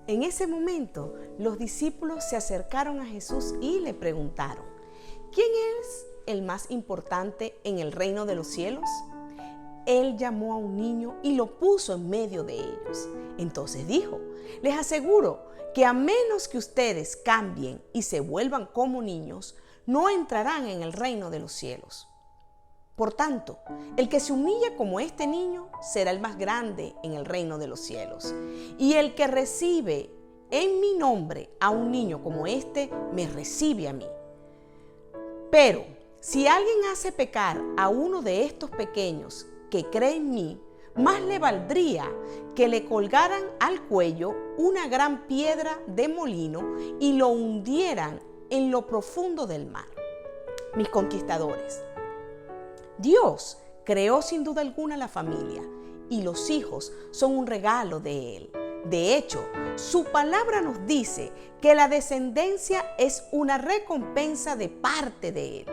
En ese momento, los discípulos se acercaron a Jesús y le preguntaron: ¿quién es el más importante en el reino de los cielos? Él llamó a un niño y lo puso en medio de ellos. Entonces dijo: les aseguro que a menos que ustedes cambien y se vuelvan como niños, no entrarán en el reino de los cielos. Por tanto, el que se humilla como este niño será el más grande en el reino de los cielos. Y el que recibe en mi nombre a un niño como este, me recibe a mí. Pero si alguien hace pecar a uno de estos pequeños que cree en mí, más le valdría que le colgaran al cuello una gran piedra de molino y lo hundieran en lo profundo del mar. Mis conquistadores, Dios creó sin duda alguna la familia y los hijos son un regalo de Él. De hecho, su palabra nos dice que la descendencia es una recompensa de parte de Él.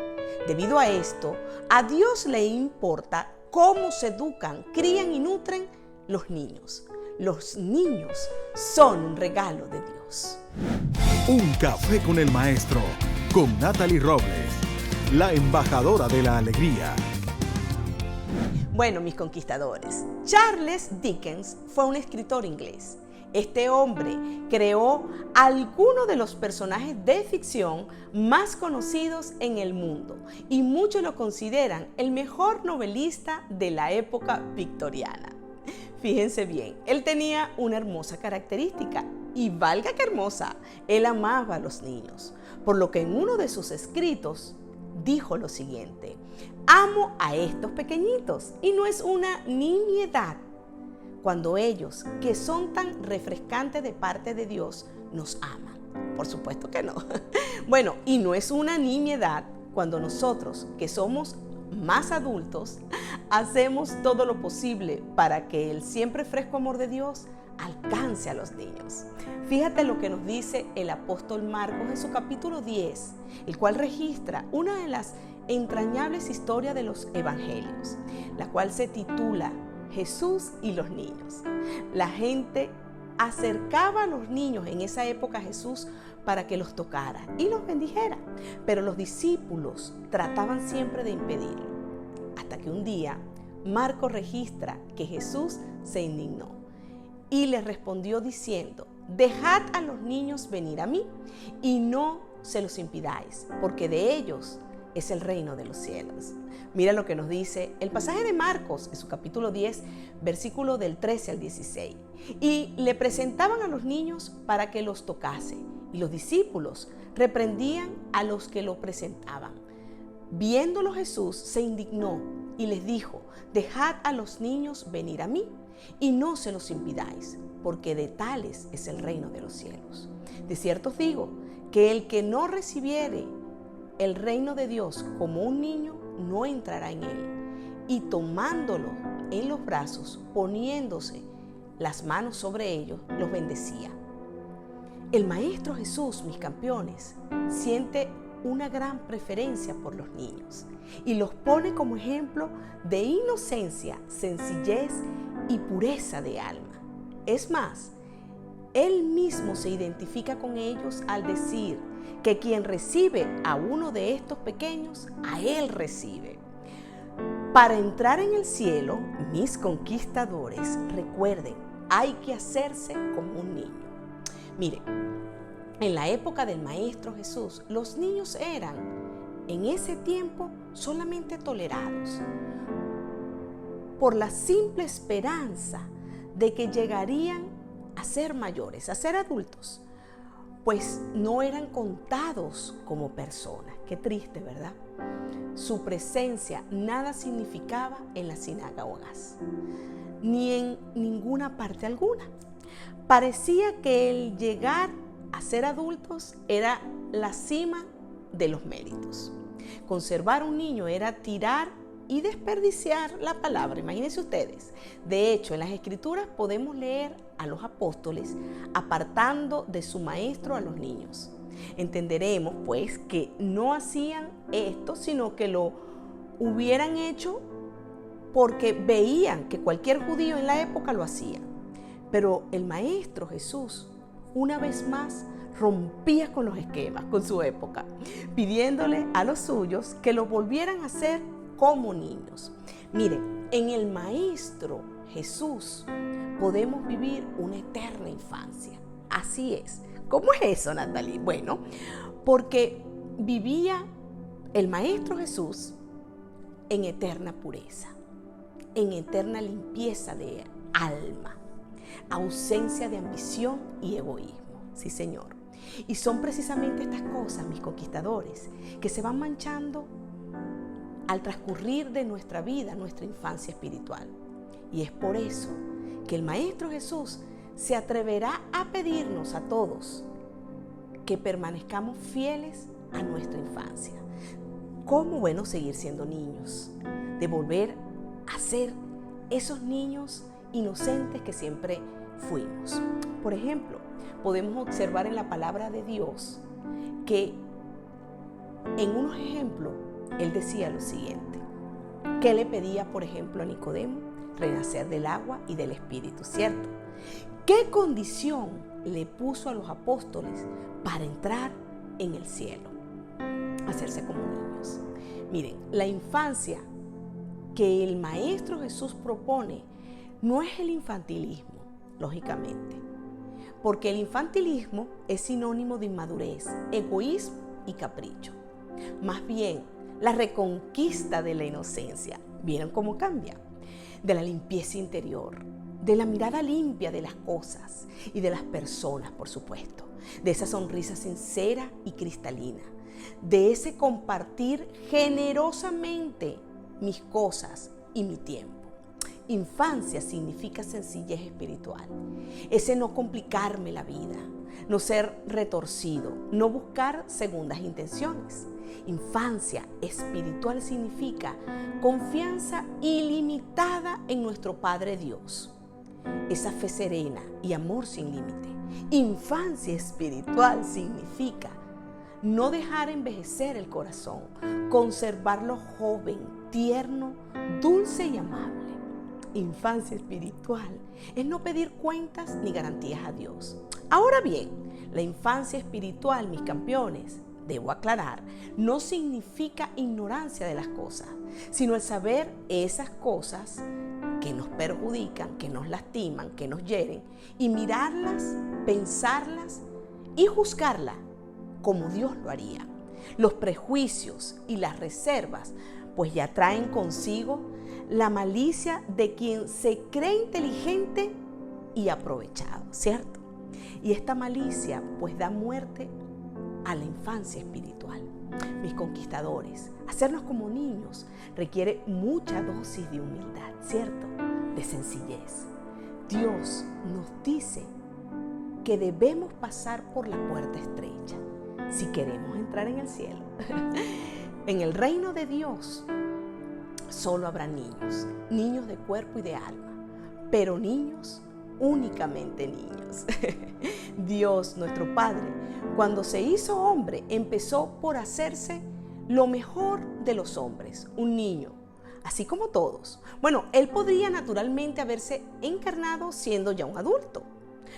Debido a esto, a Dios le importa cómo se educan, crían y nutren los niños. Los niños son un regalo de Dios. Un café con el maestro, con Natalie Robles, la embajadora de la alegría. Bueno, mis conquistadores, Charles Dickens fue un escritor inglés. Este hombre creó algunos de los personajes de ficción más conocidos en el mundo y muchos lo consideran el mejor novelista de la época victoriana. Fíjense bien, él tenía una hermosa característica y valga que hermosa, él amaba a los niños, por lo que en uno de sus escritos dijo lo siguiente: amo a estos pequeñitos y no es una nimiedad cuando ellos, que son tan refrescantes de parte de Dios, nos aman. Por supuesto que no. Bueno, y no es una nimiedad cuando nosotros, que somos más adultos, hacemos todo lo posible para que el siempre fresco amor de Dios alcance a los niños. Fíjate lo que nos dice el apóstol Marcos en su capítulo 10, el cual registra una de las entrañables historias de los evangelios, la cual se titula Jesús y los niños. La gente acercaba a los niños en esa época a Jesús para que los tocara y los bendijera, pero los discípulos trataban siempre de impedirlo, hasta que un día Marcos registra que Jesús se indignó y les respondió diciendo: dejad a los niños venir a mí y no se los impidáis, porque de ellos es el reino de los cielos. Mira lo que nos dice el pasaje de Marcos en su capítulo 10, versículo del 13 al 16. Y le presentaban a los niños para que los tocase, y los discípulos reprendían a los que lo presentaban. Viéndolo Jesús se indignó y les dijo: dejad a los niños venir a mí y no se los impidáis, porque de tales es el reino de los cielos. De cierto os digo que el que no recibiere el reino de Dios como un niño, no entrará en él. Y tomándolo en los brazos, poniéndose las manos sobre ellos, los bendecía. El Maestro Jesús, mis campeones, siente una gran preferencia por los niños y los pone como ejemplo de inocencia, sencillez y pureza de alma. Es más, Él mismo se identifica con ellos al decir que quien recibe a uno de estos pequeños, a Él recibe. Para entrar en el cielo, mis conquistadores, recuerden, hay que hacerse como un niño. Mire, en la época del Maestro Jesús, los niños eran, en ese tiempo, solamente tolerados por la simple esperanza de que llegarían a ser mayores, a ser adultos, pues no eran contados como personas. Qué triste, ¿verdad? Su presencia nada significaba en las sinagogas, ni en ninguna parte alguna. Parecía que el llegar a ser adultos era la cima de los méritos. Conservar un niño era tirar y desperdiciar la palabra, imagínense ustedes. De hecho, en las Escrituras podemos leer a los apóstoles apartando de su maestro a los niños. Entenderemos, pues, que no hacían esto, sino que lo hubieran hecho porque veían que cualquier judío en la época lo hacía. Pero el Maestro Jesús una vez más rompía con los esquemas, con su época, pidiéndole a los suyos que lo volvieran a hacer como niños. Miren, en el Maestro Jesús podemos vivir una eterna infancia. Así es. ¿Cómo es eso, Natalie? Bueno, porque vivía el Maestro Jesús en eterna pureza, en eterna limpieza de alma, ausencia de ambición y egoísmo. Sí, Señor. Y son precisamente estas cosas, mis conquistadores, que se van manchando al transcurrir de nuestra vida, nuestra infancia espiritual. Y es por eso que el Maestro Jesús se atreverá a pedirnos a todos que permanezcamos fieles a nuestra infancia. ¿Cómo? Bueno, seguir siendo niños, de volver a ser esos niños inocentes que siempre fuimos. Por ejemplo, podemos observar en la palabra de Dios que en unos ejemplos Él decía lo siguiente, que le pedía, por ejemplo, a Nicodemo renacer del agua y del Espíritu, ¿cierto? ¿Qué condición le puso a los apóstoles para entrar en el cielo? Hacerse como niños. Miren, la infancia que el Maestro Jesús propone no es el infantilismo, lógicamente, porque el infantilismo es sinónimo de inmadurez, egoísmo y capricho. Más bien, la reconquista de la inocencia. ¿Vieron cómo cambia? De la limpieza interior, de la mirada limpia de las cosas y de las personas, por supuesto, de esa sonrisa sincera y cristalina, de ese compartir generosamente mis cosas y mi tiempo. Infancia significa sencillez espiritual, ese no complicarme la vida, no ser retorcido, no buscar segundas intenciones. Infancia espiritual significa confianza ilimitada en nuestro Padre Dios, esa fe serena y amor sin límite. Infancia espiritual significa no dejar envejecer el corazón, conservarlo joven, tierno, dulce y amable. Infancia espiritual es no pedir cuentas ni garantías a Dios. Ahora bien, la infancia espiritual, mis campeones, debo aclarar, no significa ignorancia de las cosas, sino el saber esas cosas que nos perjudican, que nos lastiman, que nos hieren, y mirarlas, pensarlas y juzgarlas como Dios lo haría. Los prejuicios y las reservas pues ya traen consigo la malicia de quien se cree inteligente y aprovechado, ¿cierto? Y esta malicia pues da muerte a la infancia espiritual. Mis conquistadores, hacernos como niños requiere mucha dosis de humildad, ¿cierto? De sencillez. Dios nos dice que debemos pasar por la puerta estrecha si queremos entrar en el cielo. En el reino de Dios solo habrá niños, niños de cuerpo y de alma, pero niños, únicamente niños. Dios, nuestro Padre, cuando se hizo hombre, empezó por hacerse lo mejor de los hombres, un niño, así como todos. Bueno, Él podría naturalmente haberse encarnado siendo ya un adulto,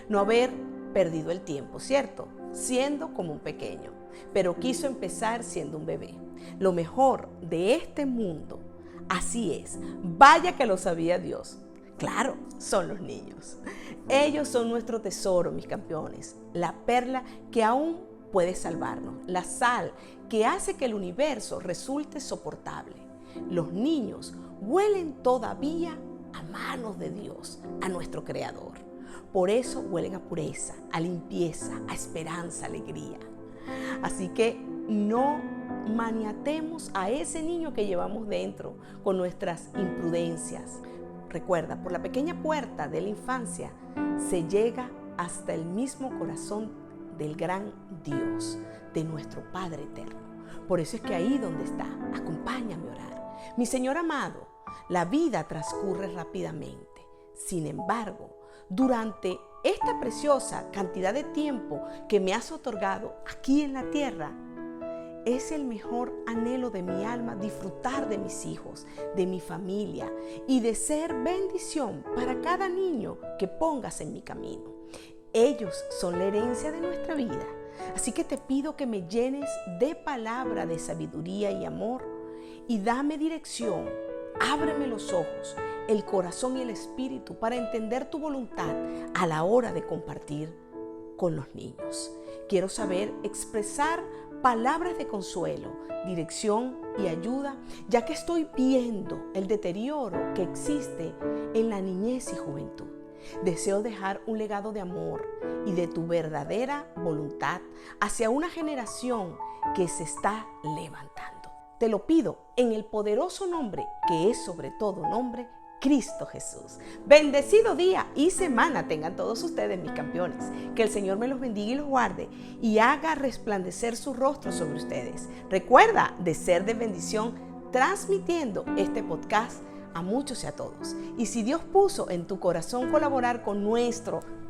no haber perdido el tiempo, ¿cierto? Siendo como un pequeño, pero quiso empezar siendo un bebé. Lo mejor de este mundo, así es, vaya que lo sabía Dios. Claro, son los niños. Ellos son nuestro tesoro, mis campeones, la perla que aún puede salvarnos, la sal que hace que el universo resulte soportable. Los niños huelen todavía a manos de Dios, a nuestro Creador. Por eso huelen a pureza, a limpieza, a esperanza, alegría. Así que no maniatemos a ese niño que llevamos dentro con nuestras imprudencias. Recuerda, por la pequeña puerta de la infancia se llega hasta el mismo corazón del gran Dios, de nuestro Padre eterno. Por eso es que ahí donde está, acompáñame a orar. Mi Señor amado, la vida transcurre rápidamente. Sin embargo, durante esta preciosa cantidad de tiempo que me has otorgado aquí en la tierra, es el mejor anhelo de mi alma disfrutar de mis hijos, de mi familia y de ser bendición para cada niño que pongas en mi camino. Ellos son la herencia de nuestra vida. Así que te pido que me llenes de palabra de sabiduría y amor y dame dirección. Ábreme los ojos, el corazón y el espíritu para entender tu voluntad a la hora de compartir con los niños. Quiero saber expresar palabras de consuelo, dirección y ayuda, ya que estoy viendo el deterioro que existe en la niñez y juventud. Deseo dejar un legado de amor y de tu verdadera voluntad hacia una generación que se está levantando. Te lo pido en el poderoso nombre que es sobre todo nombre, Cristo Jesús. Bendecido día y semana tengan todos ustedes, mis campeones. Que el Señor me los bendiga y los guarde y haga resplandecer su rostro sobre ustedes. Recuerda de ser de bendición transmitiendo este podcast a muchos y a todos. Y si Dios puso en tu corazón colaborar con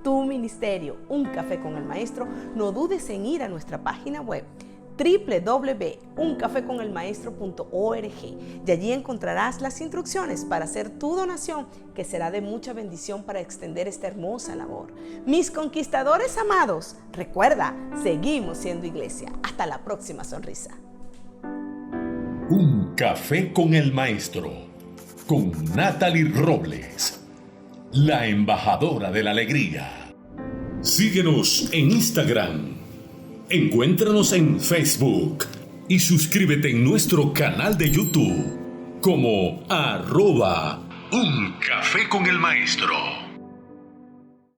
tu ministerio, Un Café con el Maestro, no dudes en ir a nuestra página web www.uncafeconelmaestro.org y allí encontrarás las instrucciones para hacer tu donación, que será de mucha bendición para extender esta hermosa labor. Mis conquistadores amados, recuerda, seguimos siendo iglesia. Hasta la próxima sonrisa. Un Café con el Maestro, con Natalie Robles, la embajadora de la alegría. Síguenos en Instagram. Encuéntranos en Facebook y suscríbete en nuestro canal de YouTube como @Un Café con el Maestro.